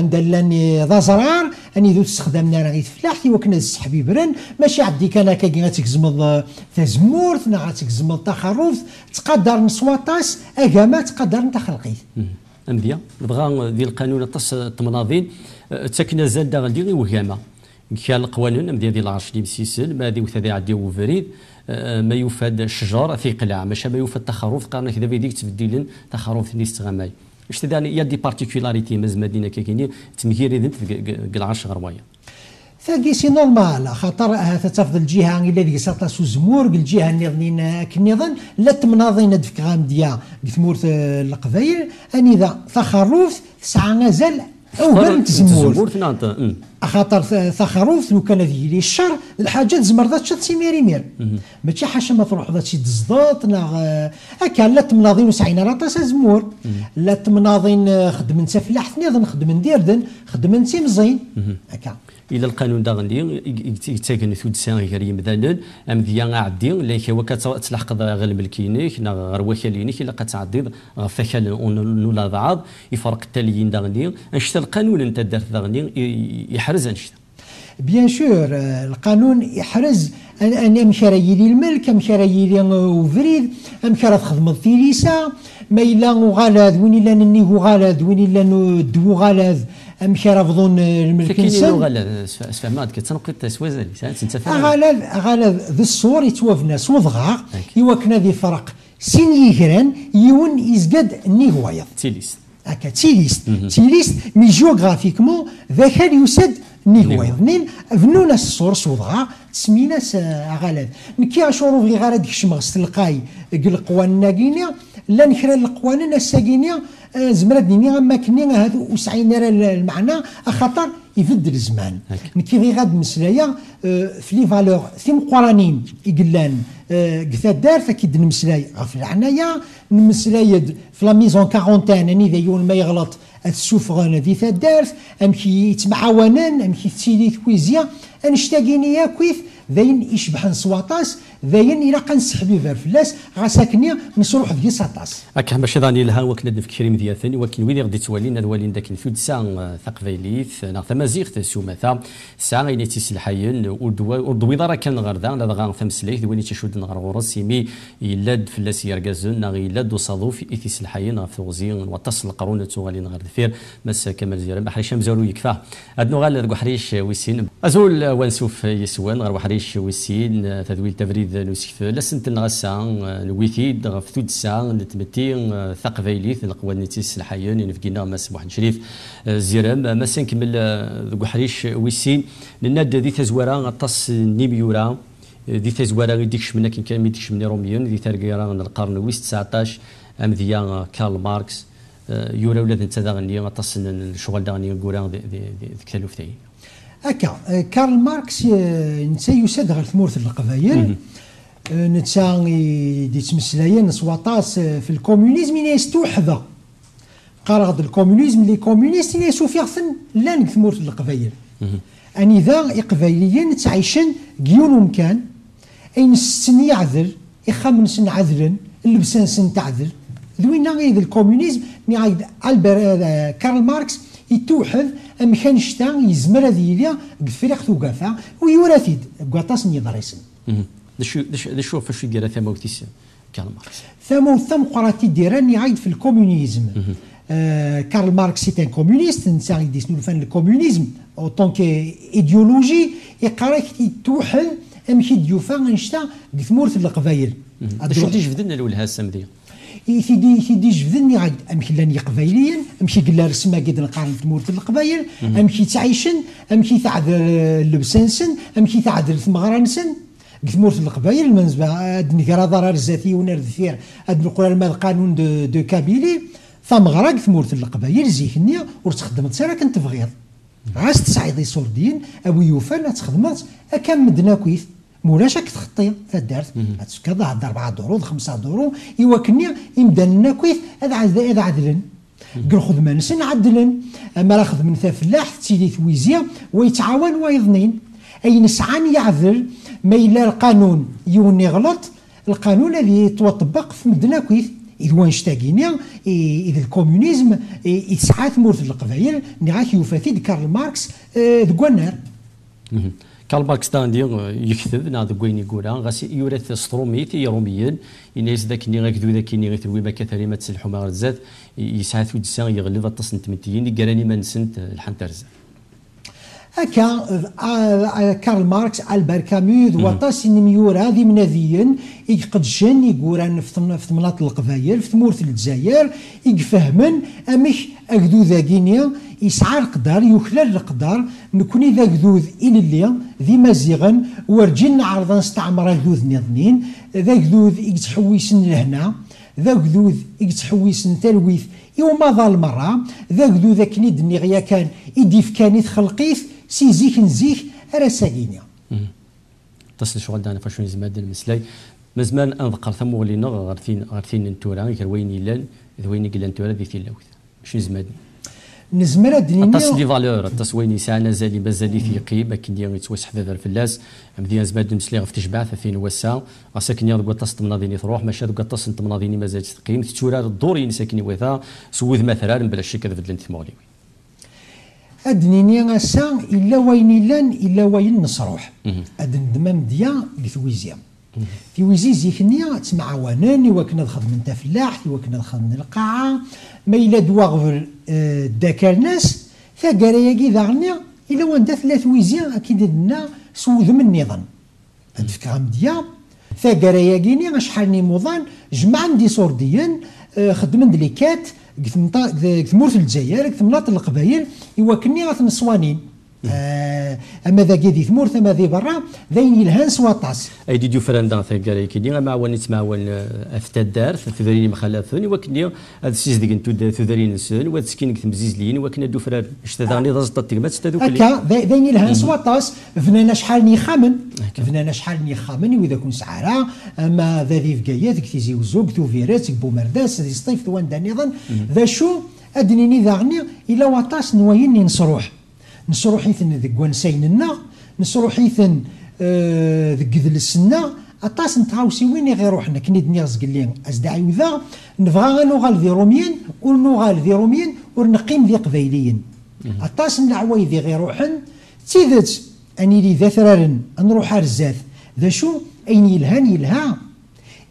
ندلاني ذا زرار اني ذو تستخدمنا راه يتفلاحتي وكنا السحبيبرن ماشي عدي كان كي غاتكزمض تزمورت نا غاتكزمض تخرف تقدر نصواطاس اكاما تقدر تخلقيت امديا نبغى ذي القانون الطس التمناضين تسكن زاد غادي وهامه كان القوانين امديا ديال العرش اللي مسيسل ما ذي وثادي عدي وفريد ما يفاد الشجار في قلاع ماشي ما يفاد تخروف قارنا كذا بيديك تبديلن تخروف نيس غماي اش تداني يا دي بارتيكولاريتي ماز مدينه كيكيني تمهيري ذنت العرش غروايه ثاقي سي نورمال خاطر تفضل الجهه اللي ديك ساطاس الزمور الجهه اللي كنيظن لا تمناضين دفك غامديا تمورت القبايل اني ذا تخروف ساعه مازال او بنت زمور خاطر ثخروف لو كان هذه لي الشر الحاجات زمرضات شات سيميري مير ماشي حاشا ما تروح ذات شي تزدط هكا لا تمناضين وسعينا لا طاس زمور لا تمناضين خدمن سفلاح ثنيض خدمن ديردن خدمن سيمزين هكا الى القانون داغني يتاكن ثود سان غير يمدانن ام ديا عدي لا هو كتلحق غير الملكينيك نا غير وكالينيك الا كتعديد فكال نولا بعض يفرق التاليين داغني انشتا القانون انت دارت داغني يحرز انشتا بيان سور القانون يحرز ان امشاريلي الملك امشاريلي وفريد امشار تخدم في ليسا ما الا غالاد وين الا نني غالاد وين الا ندو غالاد امشار فضون الملك كاين غالاد فهمات كتنقيط سوازالي غالاد ذا الصور يتوافنا صوضغا يوكنا ذي فرق سين يجران يون يزقد ني هوايض تيليست هكا تيليست مي جيوغرافيكمون ذاك يسد نيغويض نين فنونا الصور صوضغا تسميناس غالاد نكي عشورو في غالاد كشمغس تلقاي القوانين ناقينيا لا نكرا القوانين الساقينيا زمرات نينيا ما كني هذا وسعينا المعنى خاطر يفد الزمان نكي غي غاد مسلايا في لي فالور ثيم قرانين يقلان قثا دار فكيد نمسلاي في العنايه نمسلاي في لا ميزون كارونتين اني ذا يوم ما يغلط السوفغان ذي ثدارت امشي يتمعاونان امشي تسيلي كويزيا انشتاقيني يا كويف ذاين يشبحن سواطاس ذاين الى قنسحبي فير فلاس غاساكنيا نصروح في ساطاس هكا باش ضاني لها وكنا في كريم ديال ثاني ولكن وين غادي توالينا الوالين داك الفود ساعه ثقفيليث نا تمازيغ سومثا ساعه غيني تيسلحين وردوي راه كان غردا لا غا ثمسليك وين تشود نغر غرس يمي يلاد فلاس يركازون نا يلاد وصادو في تيسلحين في وزين وتصل القرون توالي نغر دفير مس كمال زيران بحريش مزارو يكفى ادنو غال حريش ويسين ازول وانسوف يسوان غير حريش ويسين تدويل تفريد نوسيف لسنت نغسا نويثيد غف ثود ساعه نتمتي ثقفيليث القوانين الحيين نفقينا مس محمد شريف زيرام مسا نكمل ذو حريش ويسين لناد ذي تزوارا غطاس نيميورا ذي تزوارا يديكش منا كي كان يديكش من روميون ذي ترقيرا القرن ويس 19 ام ذيا كارل ماركس يورا ولاد انت داغني غطاس الشغل داغني كورا ذي كتالوفتي هكا كارل ماركس نتا يساد غير ثمورة القبايل نتا يتمسلاين سواطاس في الكومونيزم يستوحذ قرغد الكومونيزم لي كومونيست يسوفيغثن لان ثمورة القبايل اني ذا قبايليين تعيشن كيون مكان اين السن يعذل يخمن سن عذلا اللبسان سن تعذل ذوينا غير الكومونيزم كارل ماركس يتوحد امكان شتا يزمر هذه ليا قفريق ثوقافا ويورثيد قاطاس نيضريسن شو فاش يدير ثموتيس كارل ماركس ثم قراتي ديراني عايد في الكومونيزم كارل ماركس سيت ان كومونيست نسا يديسنو فان الكومونيزم او طونك ايديولوجي يقراك يتوحد امشي ديوفا نشتا ثمورة القبايل شو تيجي بدنا الاولها السمديه يدي جبدني عاد امشي لاني قبايليا امشي قلا رسمه قد نقارن ثمورة القبايل امشي تعيشن امشي تعذر اللبسانسن امشي تعذر ثمغرانسن ثمورة القبايل المنزبه ادني كرا ضرر الذاتي ونرثير ادني نقول ما القانون دو كابيلي ثمغرا ثمورة القبايل زيكنيا ورتخدمت سير كنت تبغيض عاس تسعيدي صوردين ابو يوفا تخدمت اكم مدنا كويس مولاش راك تخطي فدارت كذا 4 دورو 5 دورو يوكني يمدلنا كويس هذا عدلن قال خذ ما نسن عدلن اما راه خذ من فلاح تيلي ثويزيا ويتعاون ويظنين اي نسعان يعذر ما الا القانون يوني غلط القانون اللي يتطبق في مدنا كويس إذا وانشتاقينيا إذا الكومونيزم يسعى ثمورة القبائل نعاك يوفاتي كارل ماركس ذكوانار كارل ماركس تاندي يكتب ناض كوين يقولها غاس يورث ستروميت يروميين ينايز ذاك اللي غاكدو ذاك اللي غيتروي ما كثري ما تسلحو ما غرزات يسعى ثود الساعه يغلب التصنت متيين قراني ما نسنت الحنترز هكا كارل ماركس البير كامو وطاس نميور هذه مناذيا يقدشن يقولان في ثمنات القبايل في ثمورة الجزائر يفهمن امش اكدو ذاكينيا يسعى القدر يخلال القدر نكوني ذا كذوذ الى اللي ذي مزيغا ورجلنا عرضا استعمر كذوذ نظنين ذا كذوذ يتحويسن لهنا ذا كذوذ يتحويسن تلويث يوم ظل مرة ذا كذوذ كنيد نغيا كان يديف كان يتخلقيث سي زيك نزيك راه ساكينيا تصل شغل دانا فاش نزماد المسلاي مزمان انذكر ثمو لينا غارثين نتورا غير وين يلان وين يقلا نتورا ذي تيلاوث شنو زماد نزمر الدنيا تصل لي فالور تصويني ساعه زالي مازال ثيقي باكن ديال يتوسح ذا الفلاس مزيان زماد المسلاي غف تشبع 30 وسا غاساكن يا دوك تص تمناضيني تروح ماشي دوك تص تمناضيني مازال تقيم تورا الدوري ساكني وذا سوذ مثلا بلا شي كذا بدلن تمولي أدنيني غاسا إلا وين لان إلا وين نصروح أدن دمام ديا لثويزيا في ويزي زيكنيا تمعاوناني وكنا نخدم نتا فلاح وكنا نخدم القاعة ما إلا دواغ داكر ناس ثاقراياكي ذاغنيا إلا وان دا ثلاث ويزيا أكيد لنا سوذ من النظام هاد فكرام ديا ثاقراياكيني شحال نيموضان جمعا دي صورديا خدمن دليكات كثمورت الجزائر كثمناط القبايل يوكلني غاث نصوانين اما ذاك ذي ثمورت اما ذي برا ذين يلهان سواطاس اي دي فرندا ثقاري كيدي معاون يتماون افتى الدار ثذريني مخالفين وكني هذا السيس ديك انتو ثذرين سن وهذا سكين كتمزيزلين وكنا دو فرار اشتداني ضزط التكمات ستادوك هكا ذين يلهان سواطاس فنانا شحال نيخامن فنانا شحال نيخامن واذا كون سعاره اما ذا ذي فكايات كتيزي وزوق تو فيرات بومرداس ذي سطيف ثوان دانيضا ذا شو ادنيني ذاغني الا واطاس نوايني نصروح نصروحيثن ذك وانسايننا نصروحيثن ذك ذل السنة أطاس نتعاوسي وين غير روحنا كني دنيا زقلين أزدعي وذا نبغى نوغال ذي روميين ونوغال ذي روميين ونقيم ذي قبايليين أطاس العواي ذي غير روحن تيذت أني لي ذا ثرارن نروح رزاث ذا شو أين يلهان يلها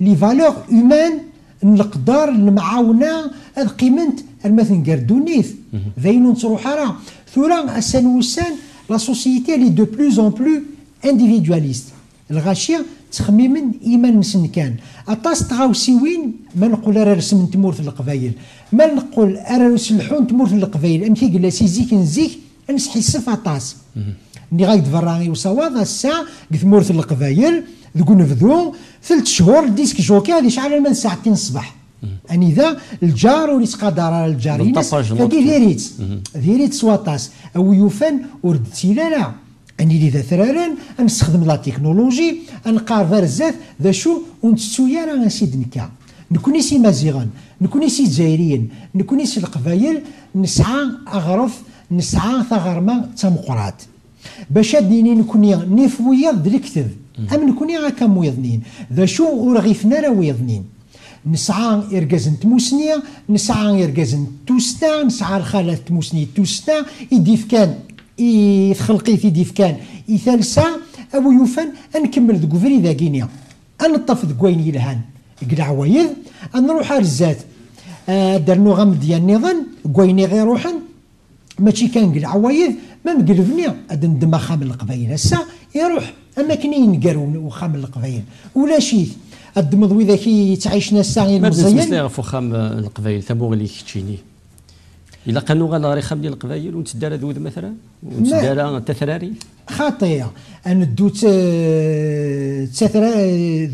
لي فالور هومان نقدر المعاونة القيمنت المثل كاردونيث ذاين نصروح راه ثورا السن والسن لا سوسيتي لي دو بلوز اون بلو انديفيدواليست الغاشيه تخميمن ايمان نسن كان اطاس تغاوسيوين ما نقول راه رسم تمورت القبايل ما نقول راه نسلحون تمورت القبايل امكي قال سي زيك نزيك نسحي السف اطاس ني غايد فراغي وصواد الساعه تمورت القبايل ذوك نفذو 3 شهور ديسك جوكي هذه شحال من ساعتين الصباح أني ذا الجار وليس قادر على الجار ينس فكي ذيريت سواطاس أو يوفن وردتي لا أني ذا ثرارن نستخدم لا تكنولوجي نقارب رزاف ذا شو ونتسويا راه سيد نكا نكوني سي مازيغان نكوني سي جزائريين نكوني سي القبايل نسعى أغرف نسعى ثغرما تمقرات باش ديني نكوني نيفويا الكتب أم نكوني هكا مويضنين ذا شو ورغيفنا راه ويضنين نسعى إرجازن تموسنية نسعى إرجازن توستا نسعى الخالة تموسنية توستا يديف كان يتخلقي في ديف كان يثالسا أو يوفن نكمل ذو فريدا كينيا نطف ذو كوين يلهان قلع ويذ نروح على الزات درنو غم ديال النظام كويني غير روحن ماشي كان قلع ويذ ما مقلبني أدن دما خام القبايل هسا يروح أما كني نقرون وخام القبايل ولا شيء الدمض وإذا كي تعيشنا الساعي المزيان ما بزاف فخام القبايل ثمو اللي كتشيني إلا كانوا غالا ريخام ديال القبايل ونتدار ذوذ مثلا ونتدار تثراري خاطئة أنا دوت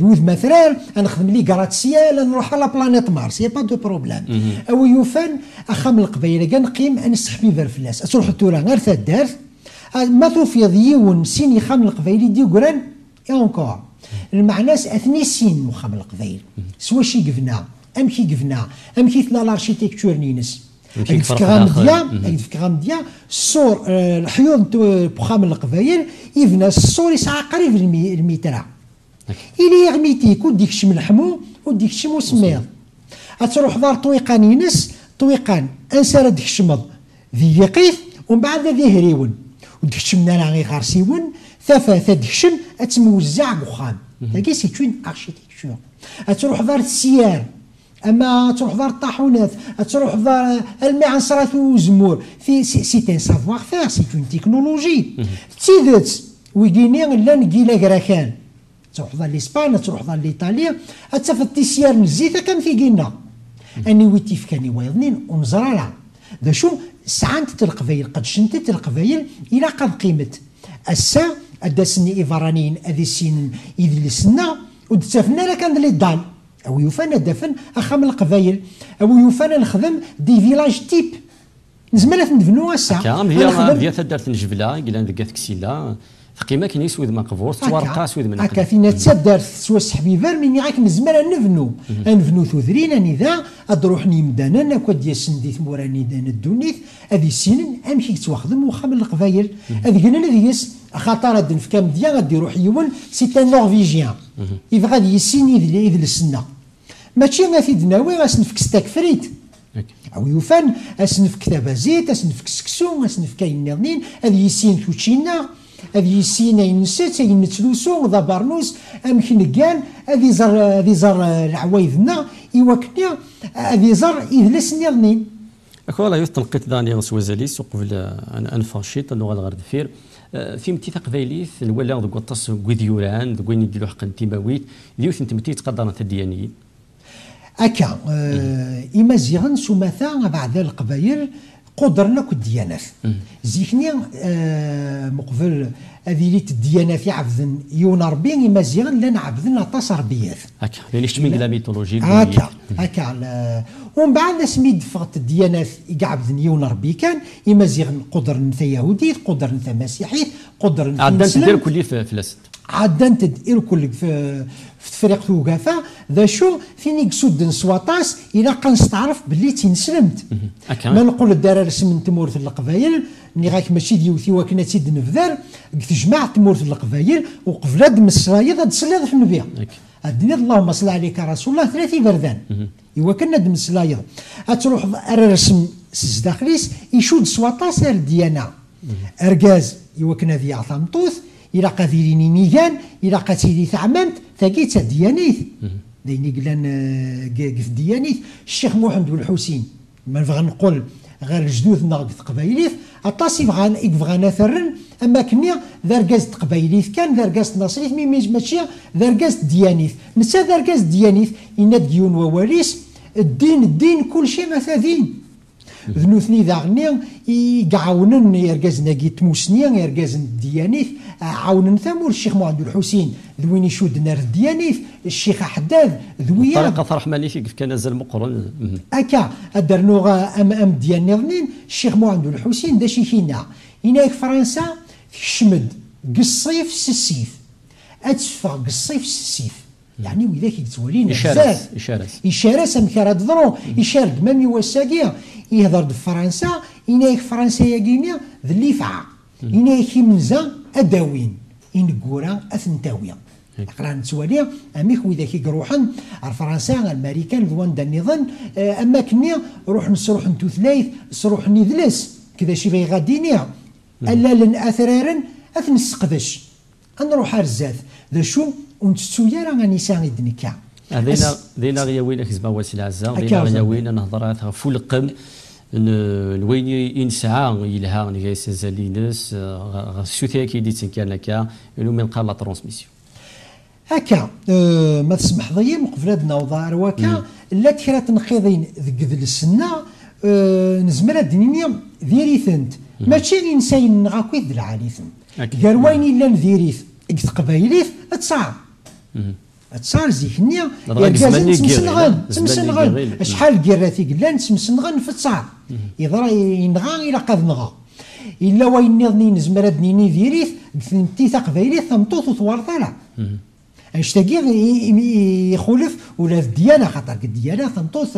ذوذ مثلا نخدم لي كراتسيال نروح على بلانيت مارس يا با دو بروبليم أو يوفان أخام القبايل كان نقيم أنا نسحبي فير فلاس تروح تورا غير ثدار ما توفي ديون سيني خام القبايل دي قران يا اونكور المعناس اثني سين وخام القبايل سوا شي قفنا ام كي قفنا ام كي تلا لارشيتكتور نينس الفكرام ديال الصور الحيوط بخام القبايل يفنا الصور يسعى قريب الميترا إلي يغميتي كون ديك الشم الحمو وديك الشم وسميض تروح دار طويقان ينس طويقان انسار ديك الشمض ذي يقيف ومن بعد ذي هريون وديك الشم نانا غي غارسيون ثافا ديك الشم تموزع بخام هاكي سي تون اركيتكتور تروح دار السيار اما تروح دار الطاحونات تروح دار المعنصرات والزمور في سي ان سافوار فير سي اون تكنولوجي تيدت ويديني لا نقيلا كراكان تروح دار لاسبان تروح دار لإيطاليا تفد تيسيار من الزيت كان في قينا اني ويتيف كاني وايضنين ومزرارة ذا شو سعنت القبايل قد شنتت القبايل الى قد قيمت السا ادسني ايفرانيين اذي السين اذ السنه ودتفنا لك كان لي الدال او يوفانا دفن اخام القبايل او يوفانا نخدم دي فيلاج تيب نزمر نبنو هسا هي تدارت نجبله قلنا ذاك كسيله ثقيمه كاين يسود ما قبور توارقا سود من هكا فينا تسدر سوا السحبيبار مني غاك نزمر نبنو ثوذرين انذا ادروح نيمدانا كود ديال سنديت موراني دان الدونيت هذه السنين امشي تواخدم وخا من القبايل هذه قلنا ديس خاطر هاد الفكام ديال غادي يروح يون سي ان نورفيجيان يبغى غادي يسين يذ السنه ماشي غادي دناوي غاسنفك ستاكفريت او يوفان اسنف كتاب زيت اسنف سكسو اسنف كاين نظنين هذه يسين توتشينا هذه يسين ينسات ينتلوسو ذا برنوس امكن كان هذه زر العوايدنا يوكنيا هذه زر يدلس نظنين اكو يتنقيت داني سوازاليس وقبل ان فاشيت انه غالغرد فير في متيث قبايليث ولا ذوك الطاس كويديوران ذوك وين يديروا حق التيماويت ديوث انت متي تقدر الديانيين هكا إمازيغن سماثا بعد القبايل قدرنا كالديانات زيكني مقبل هذه ليت الديانات يعبدن يون ربي إمازيغن لنا عبدنا طاس ربيات هكا يعني شتمي لا ميثولوجي هكا ومن بعد سميد فقط الديانات يعبدن يون ربي كان إمازيغن قدر نتا يهوديت قدر نتا مسيحيت قدر نتا عدان تدير كلي في الاسد عدان تدير كل في فريق توقافا ذا شو فين يقصد سواطاس الى كنستعرف باللي تنسلمت ما نقول الدار رسم تمورث القبايل ملي غاك ماشي ديوثي وكنا تيد نفذار تجمع تمورث القبايل وقفل هاد مسرايض هاد سلايض في النبي الدنيا اللهم صل عليك رسول الله ثلاثي بردان ايوا كنا د مسلايض تروح رسم داخليس يشود سواطاس الديانه اركاز ايوا كنا ذي عطامطوث الى قادرين نيجان الى قاتيلي ثعممت ثقيت ديانيث ديني قلان قف ديانيث الشيخ محمد بن الحسين ما نبغى نقول غير جدود ناقص قبايليث اطاس يبغانا ثرن اما كنيا ذرقاز قبايليث كان ذرقاز ناصريث ماشي ذرقاز ديانيث نسى ذرقاز ديانيث إن ديون وواريس الدين كل شيء مثلا دين ذنوثني ذاغني يقعونن يرقازنا كي تموسنيا يرقازن الديانيث عاونن ثمور الشيخ محمد الحسين ذوين يشود نار الديانيث الشيخ حداد ذويا طريقه فرح ماليثي كيف كان نزل مقرن هكا درنوغا ام ديال نظنين الشيخ محمد الحسين دا شي فينا هناك فرنسا تشمد قصيف سسيف اتفق قصيف سسيف يعني وذاك يتولين إشارة سمكارة ضرو إشارة مامي وساقية يهضر فرنسا هناك فرنسا يقينيا ذلي فعا هناك منزا أداوين إن قورا أثنتاوية قران تسوالي أميك وذاك يروحن فرنسا الأمريكان ذوان دا النظام أما كنيا روح نصروح نتو ثلاث نصروح نذلس كذا شي في غادينيا ألا لن أثرارا أثنسقدش نروح رزاث ذا شو ونتسويا راه نساء دنكا دينا غيا وين كزما واسل عزا دينا غيا وين نهضرات فولقم وين ينسعى يلها نيس زالينس سوثيا كي ديت كان كا انه من قال لا ترانسميسيون هكا ما تسمح ضيم قبل هاد نوضار وكا لا كرا تنقيضين ذك السنه نزمر الدنيا ديريثنت ماشي انسان نغاكو يد العاليثن قال وين الا نديريث قبايليث تصعب تصار زيكنيا تمسنغن شحال كيراتي قلان تمسنغن في التصعب يضرا ينغى الى قد نغى الا وين نظني نزمر دنيني ديريث ثنتي قبايليث ثمطوط وثوارطالا اشتاقي يخولف ولا الديانه خاطر الديانه ثمطوط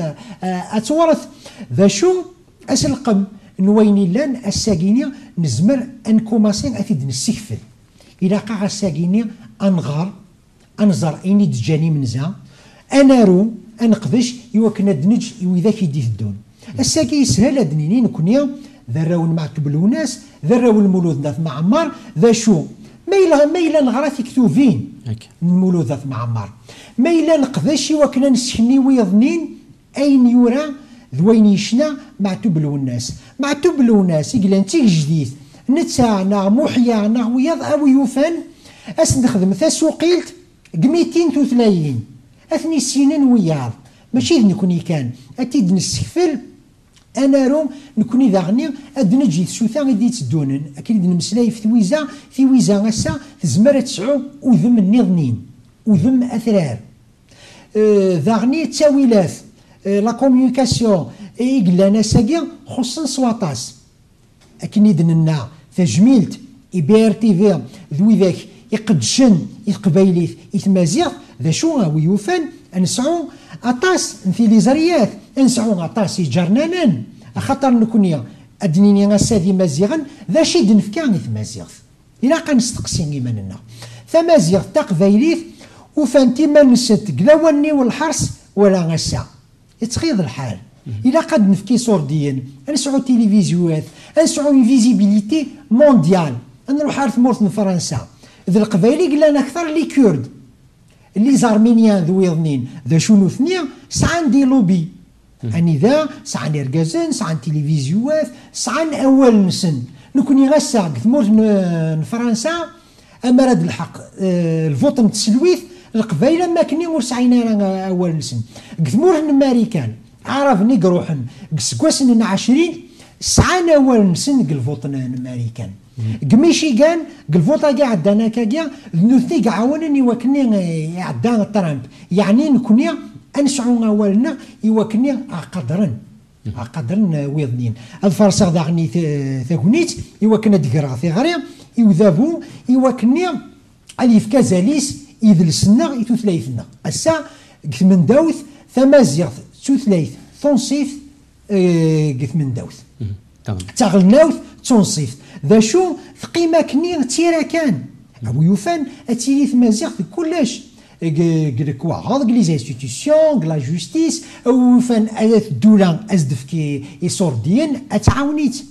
اتورث ذا شو اسلقم نوين لان الساقينيا نزمر انكوماسين اثيد نسيكفل الى قاع الساقينيا انغار انزر اني دجاني منزا انارو انقذش يوكنا دنج وذاك يدي الدون الساقي يسهل ادنيني نكونيا ذراو المعتب الوناس ذراو المولود ذات معمر ذا شو ميلا نغرات كتوفين المولود ذات معمر ميلا نقذش يوكنا نسحني ويظنين اين يورا ذوين يشنا معتوب الوناس معتوب الوناس يقلان تيك جديد نتاعنا محيانا ويض او يوفان اس نخدم تسوقيلت قميتين توثلايين اثني سنين وياض ماشي نكوني كان اتيد نسكفل انا روم نكوني ذاغني اد نجي سوثا غادي تدونن اكيد نمسلاي في ويزا غسا تزمر تسعو وذم النظنين وذم اثرار ذاغني تاويلات لا كوميونيكاسيون قلنا ناساكي خصن سواطاس أكن إذننا تجميلت إبير تي في ذوي ذاك يقدشن القبايليت يتمازيغ ذا شو ويوفان نسعو أطاس في ليزريات نسعو أطاس يجرنانا خاطر نكونيا أدنيني غاسادي مازيغا ذا شي دنفكا يتمازيغ إلا كنستقسي إيماننا ثمازيغ تقبايليت وفانتي ما نسد قلاواني والحرس ولا غسا يتخيض الحال إلا قد نفكي صورديا نسعو تيليفزيوات نسعو فيزيبيليتي مونديال نروح عارف مورت من فرنسا ذا القبايلي قلنا أكثر لي كورد اللي زارمينيان ذو يظنين ذا شنو ثنيا سعان دي لوبي أني ذا سعان إرقازن سعان تيليفزيوات سعان أول نسن نكوني غسا قد مورت من فرنسا أما راد الحق الفوط نتسلويث القبايله ما كني ورسعينا أول نسن قد مورت من أمريكان عرفني قروحن قسكواسن 20 سعان أول نسن قلفوطن أمريكان قميشيغان قلفوطا كاع عدانا كاع ذنوثني كاع عاونني وكني عدان ترامب يعني نكوني انسعو اولنا يوكني قدرن ويضنين الفرصه داغني ثاكونيت يوكنا دكرا في غريا يوذابو يوكني اليف كازاليس يدلسنا يتوثلايثنا السا قث من داوث ثمازيغ توثلايث ثونصيف قث من داوث تاغلناوث تونصيف ذا شو ثقيمة كني تيرا كان أو يوفان أتيري ثمازيغ في كلش كوا هاد لي انستيتيسيون لا جوستيس أو يوفان الدولة أزدف كي يصوردين أتعاونيت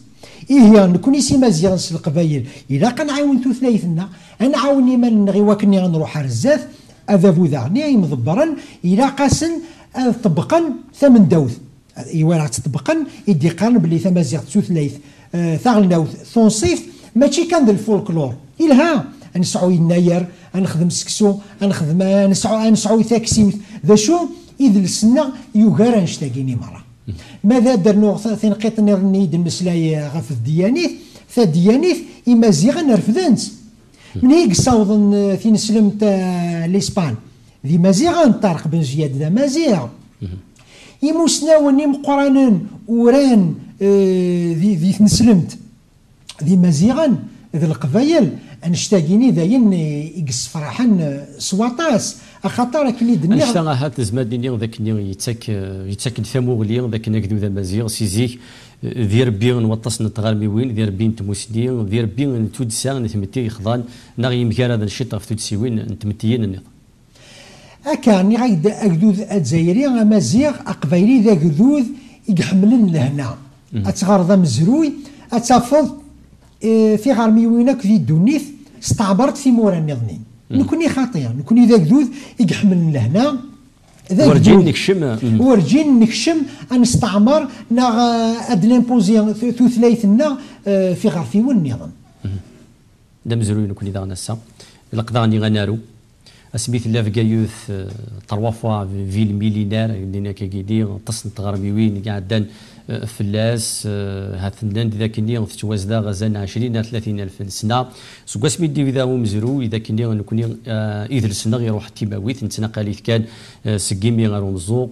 إيه نكوني سي مازيغ القبايل إلا كنعاون ثلاثنا أنا عاوني من نغي وكني غنروح رزاف أذابو ذاغني مضبرا إلا قاسن طبقا ثمن داوث إيوا تطبقا يدي قارن بلي ثمازيغ ثلاث ثاغلنا ثونصيف ماشي كان ذا الفولكلور إلها نسعو يناير نخدم سكسو نخدم نسعو تاكسي ذا شو إذ السنة يوغار نشتاقيني مرة ماذا درنو تنقيط نيد المسلاي غف الديانيث فالديانيث إمازيغا نرفدنت من هيك صوضن في نسلمت لإسبان ذي مازيغا طارق بن زياد ذا مازيغ يموسناوني مقرانن وران ذي نسلمت ذي مازيغا ذي القبايل انشتاقيني ذاين يقص فرحان سواطاس خاطر كلي دنيا انشتا هات زماديني ذاك يتساك ثموغلي ذاك نكدو ذا مازيغ سيزيك ذي ربي نوطس نتغالمي وين ذي ربي نتموسدي ذي ربي نتودسا نتمتي يخضان ناغي يمكان هذا الشيء في تودسيوين نتمتيين النظام أكاني غايد أجدود الجزائري مازيغ أقبايلي ذا جدود يحملن لهنا أتغرض مزروي أتفض في غرمي وينك في الدونيث استعبرت في مورا النظنين نكوني خاطئة نكوني ذا جدود يحملن لهنا ورجين نكشم أن استعمر نا أدنى بوزيان ثلاثنا في غرفي والنظام دم زروي نكوني ذا نسا القضاني غنارو اسميت لا فكايوث 3 فوا فيل ميلينار اللي كيدير تصن تغربيوين قاعدان فلاس هاثنان ذاك النير تتوازدا غزان 20 30 الف سنه سكوا سميت ذا مزرو اذا كني نكوني اذا السنه يروح تيباويت نتناقاليت كان سكيمي غنوزو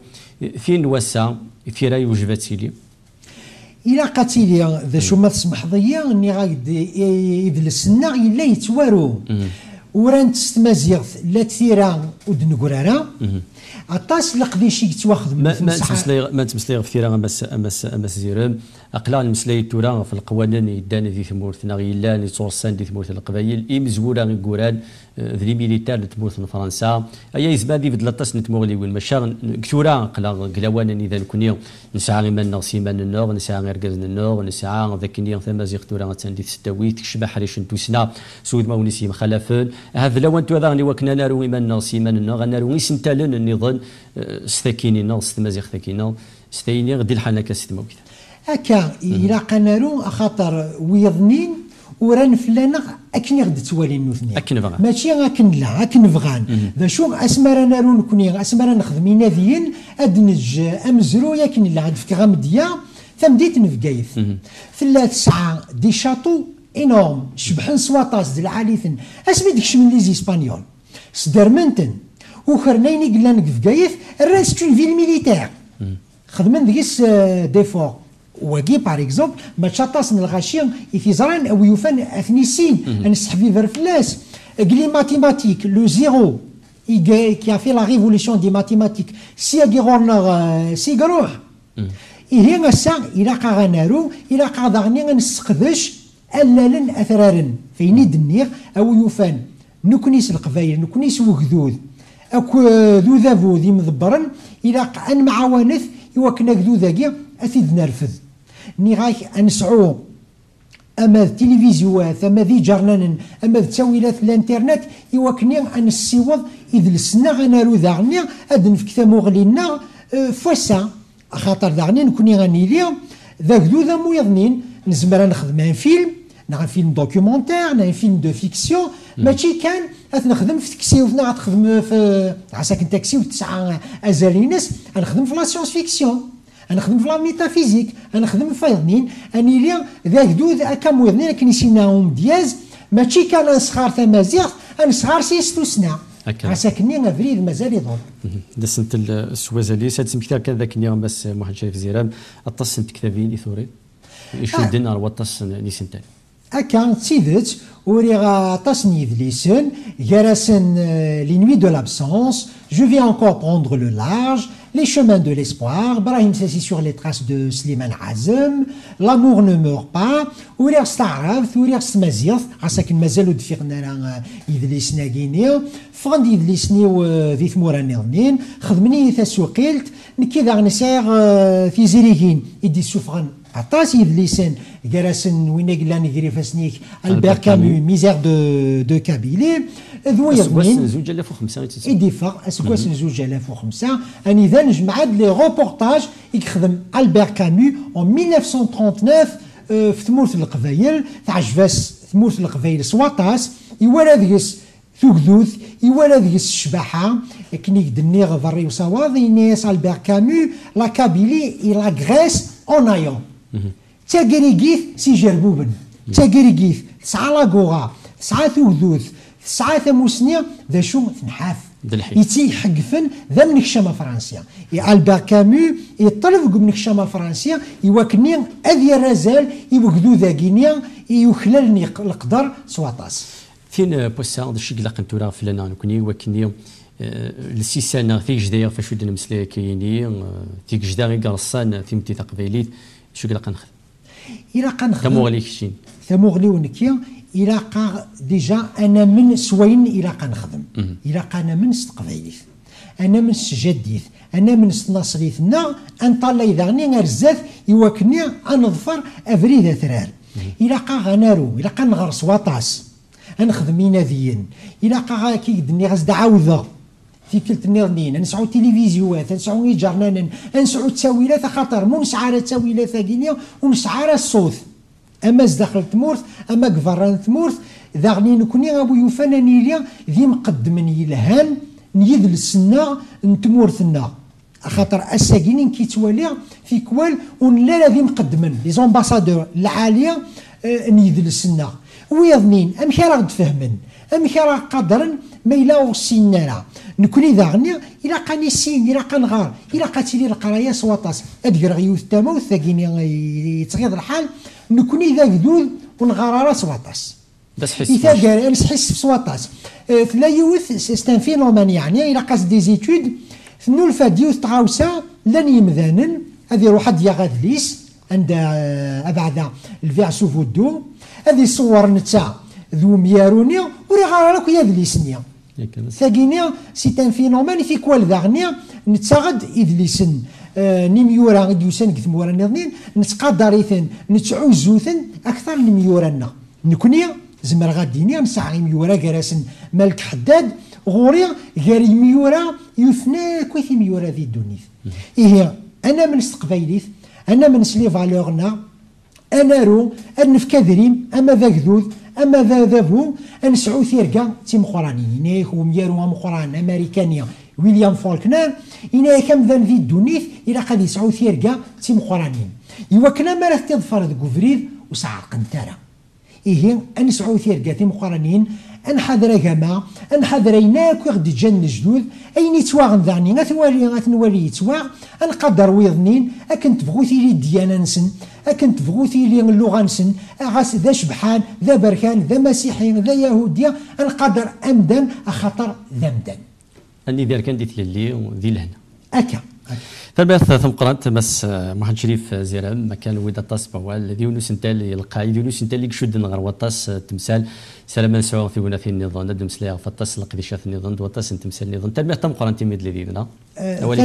فين وسا في راي وجبات لي الى قاتيلي ذا شو ما تسمح ضيا اني غايد اذا السنه الا يتوارو وران تستمازيغ لا تثيرا ودنقرارا عطاس لقديشي يتواخذ ما تمسلي غفيرا امس زيرم اقلا المسلاي تورا في القوانين يدان ذي ثمورتنا غيلان يتورسان ذي ثمورت القبايل يمزورا غيكوران ذي ميليتار تمورت فرنسا ايا يزبادي في 13 نتموغلي وين مشا كثورا قلا قلاوانا اذا نكوني نسعى غير من سيمان النور نسعى غير كازن النور نسعى ذاك النير ثمازيغ تورا تاندي ستاويت كشبه حريش نتوسنا سود ماونيسي مخالفون هذا لو انتو هذا وكنا نارو من سيمان النور نارو سنتالن النظام ستاكيني نور ستمازيغ ثاكينا ستايني غدي الحال هكا ست موكيت هكا إلا قنارو خاطر ويضنين وران فلانا أكني غد توالي نوثني أكن بغان ماشي أكن لا أكن بغان ذا شو أسمر نارو نكوني أسمر نخدمي ناديين أدنج أمزرو ياكن لا عاد في غامديا ثمديت نفقايث ثلاث ساعة دي شاطو إنورم شبحن سواطاس ديال العاليثن أسمي ديكش من ليزي إسبانيول سدرمنتن وخرنيني قلنا نك فقايث الراس تون فيل ميليتير خدمن ديس ديفور وكي باغ اكزومبل ما تشاطاس من الغاشي يفيزران او يوفان اثنيسين نسحبي فلاس قلي ماتيماتيك لو زيرو qui a fait la révolution des mathématiques si غورنا سي قروح إيه غسا إلا غنارو إلا غادغني غنستقدش ألالن أثرارن فيني دنيغ أو يوفان نكنيس القبايل نكنيس وكذوذ أكو ذو ذابو ذي مضبرن إلا أن معاونث يوكنا كذو ذاكي أثيد نرفذ ني غايك أنسعو أما التلفزيوات أما ذي جرنان أما تساويلات الانترنت يوكني أن السيوض إذ لسنا غنارو ذاغني أدن في كتامو غلينا فوسا خاطر داغني نكوني غنيلي ذاك ذو ذا مويضنين نزمر نخدم ان فيلم نعم فيلم دوكيومونتير نعم فيلم دو فيكسيون ماشي كان نخدم في تاكسي غتخدم في عساك تاكسي وتسعة ازالينس غنخدم في لا سيونس فيكسيون غنخدم في لا ميتافيزيك غنخدم في فايضنين اني لي ذاك ذو هكا مويضنين كنيسيناهم دياز ماشي كان نسخار تمازيغ نسخار سيستوسنا عساكني غفريد مازال يضر دسنت السوازالي سادس مكتاب كان ذاك اليوم بس محمد شريف زيرام اتصنت كتابين اللي ثوري يشدنا وطس نيسنتال هكا تسيدت وريغا تصني ذليسن جراسن لي نوي دو لابسونس جو في encore prendre le large les chemins de l'espoir Brahim Sassi sur les traces de Slimane Azem l'amour ne meurt pas وريغ استعرفت وريغ استمازيغ عساك مازالو دفيقنا يذليسنا كينيا فغندي يذليسني ذي ثمورا نظنين خدمني تسوقيلت نكي ذا نسيغ في زيريكين يدي سوفغن عطاس يذليسن جراسن وين قلنا نجري فاسنيك البير كامو ميزير دو كابيلي ذو يظنين زوج 2005 يدفع اسكواس زوج 2005 اني ذا نجمع لي روبورتاج يخدم البير كامو en 1939 في ثمورث القبايل تعجباس ثمورث القبايل سواطاس يورا ذيس ثوكذوث يورا ذيس الشباحه كنيك دنيغ ضري وصواضي ناس البير كامو لا كابيلي اي لا غريس اون ايون تاكريكيث سي جربوبن تاكريكيث تسعى لاكوغا تسعى ثوكذوث تسعى ثموسنيا ذا شو تنحاف يتي حقفن ذا من الشامة فرنسيا البير كامو يطلب من الشامة فرنسيا يوكني اذي الرزال يوكدو ذا كينيا يخللني القدر سواطاس فين بوسا الشيء اللي قنتورا فلان نكوني وكني السيسان في جدير فاش ودنا مسلاي كايني في جدار قرصان في متي تقبيليت شو اللي قنخدم الى قنخدم تموغلي كشين تموغلي ونكيا الى قا ديجا انا من سوين الى قنخدم الى قانا من استقبيليت انا من سجديت انا من ناصريتنا انطلع يذغني غرزات يوكني انظفر افريد ثرار الى قا غنارو الى قا نغرس واطاس نخدم يناديين الى قا كي دني غزد عاوذه في كلت النيرنين نسعو تلفزيوات نسعو جرنان نسعو تساويلات خاطر مو نسعى تساويلات كينيا ونسعى الصوت اما داخل تمورث اما كفران تمورث ذاغني نكوني ابو يوفانني ليا ذي مقدم يلهان نيذ السنا نتمورثنا خاطر الساكينين كي توالي في كوال ونلا ذي مقدمن لي زومباسادور العاليه نيذ السنا ويظنين امشي راه تفهمن امشي راه قادرن ما إلا وصينا نكوني ذاغني إلا قاني السين إلا قان غار إلا قاتلي القرايه سواطاس أدقر غيوث تاموث ثاقيني يتغيض الحال نكوني ذاك ذول ونغار سواطاس بس حس إذا قال نحس بسواطاس لا يوث سيستان فينومان يعني إلا قاس دي زيتود ثنو الفاديوث تغاوسا لن يمذانن هذه روح ديا غادليس عند أبعد الفيع سوفودو هذه صور نتا ذو مياروني وري غار لك يدليسنيا ثاقينيا سي ان فينومان في كوال ذاغنيا نتساغد إذليسن نيميورا يوسن كثمورا نظنين نتقادريثن نتعوزوثن أكثر نيميورانا نكوني زمر غادينيا نسعى ميورا كراسن مالك حداد غوري غير ميورا يثنى كويث ميورا ذي الدنيا إيه أنا من استقبايليث أنا من سلي فالورنا أنا رو أنفكادريم أما ذا كذوذ أما ذا ذابو أنسعو ثيركا تي مقرانيين إيه وميارو مقران أمريكانيا ويليام فولكنر إنا كم ذا ذي الدنيا إلا قد يسعو ثيركا تي مقرانيين يوكنا ما راه تظفر ذا كوفريد وسعر قنتارا إيه أنسعو ثيرقاتي مقارنين أنحضر جماعة أنحضريناك غدي جن جدود أين يتواغن ذاني غتنوالي يتواغ أنقدر ويضنين أكن تبغوثي لي الديانة نسن أكن تبغوثي لي اللغة نسن أغاس ذا شبحان ذا بركان ذا مسيحيين ذا يهودية أنقدر أمدن أخطر ذا مدن أني دار كان ديت للي وذي لهنا أكا ثبت ثم قرأت مس محمد شريف زيرام مكان ويدا طاس بوال ديونوس نتال القاي ديونوس نتال اللي كشود نغر وطاس تمثال سلام نسعو في ونا في النظام ندم سلاغ فطاس القديشات النظام وطاس تمثال النظام تلميح تم قرأت تميد لذيذنا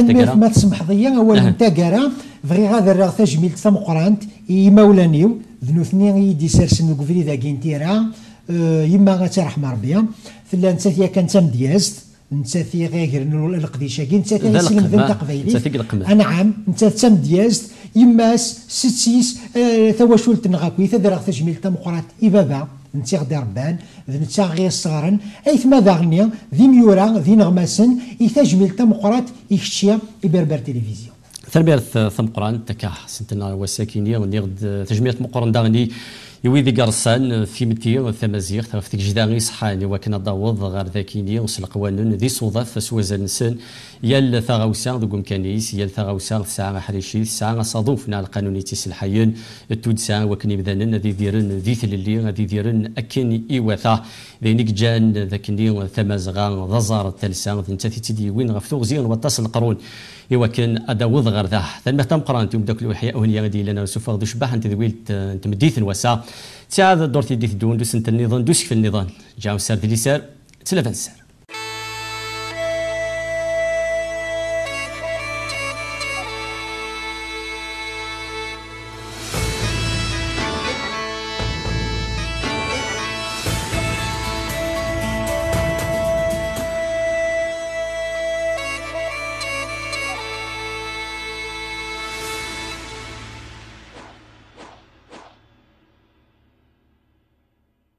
تلميح ما تسمح ضيا أول تاقرا فغي غادر راه تجميل ثم قرأت يمولانيو ذنوثني يدي سرسن وقفري ذا كينتيرا يما غترحم ربيا ثلا نتاثيا كان تمديازت نتاثي غير القديشه نتاثي يسلم ذن تقبيلي نعم نتاثي تمديازت يماس ستسيس ثواشولت نغاكوي تدرغ تجميل تمقرات إبابا نتي غدا ربان نتا غير صغارن ايث ماذا غنيا ذي ميورا ذي نغماسن يتجميل تمقرات يكشيا يبربر تلفزيون ثربيرث ثم قران تكا سنتنا وساكينيه ونيغد تجميع مقرن داغني يويدي قرصان في متي ثمازيغ في جداغي صحاني وكنا ضوض غير ذاكيني وصل قوانون ذي صوضاف سوازا نسان يال ثغاوسا ذو مكانيس يال ثغاوسا ساعه حريشي ساعه صادوفنا القانوني تيسلحيين التود ساعه وكني بدانا ذي ديرن ذي ثللي ذي ديرن اكن ايواثا ذينيك جان ذاكني ثمازغا ضزار الثلسان انت تيدي وين غفتو زين وتصل القرون إوا كان أداوض غير ذا ثم تم قرانتي ومداك الوحياء هونيا غادي لنا سوف غدو شباح انت ذويلت انت مديث وسا تاع دورتي ديث دون دوس انت النظام دوس في النظام جاو سار ديلي سار تلفان سار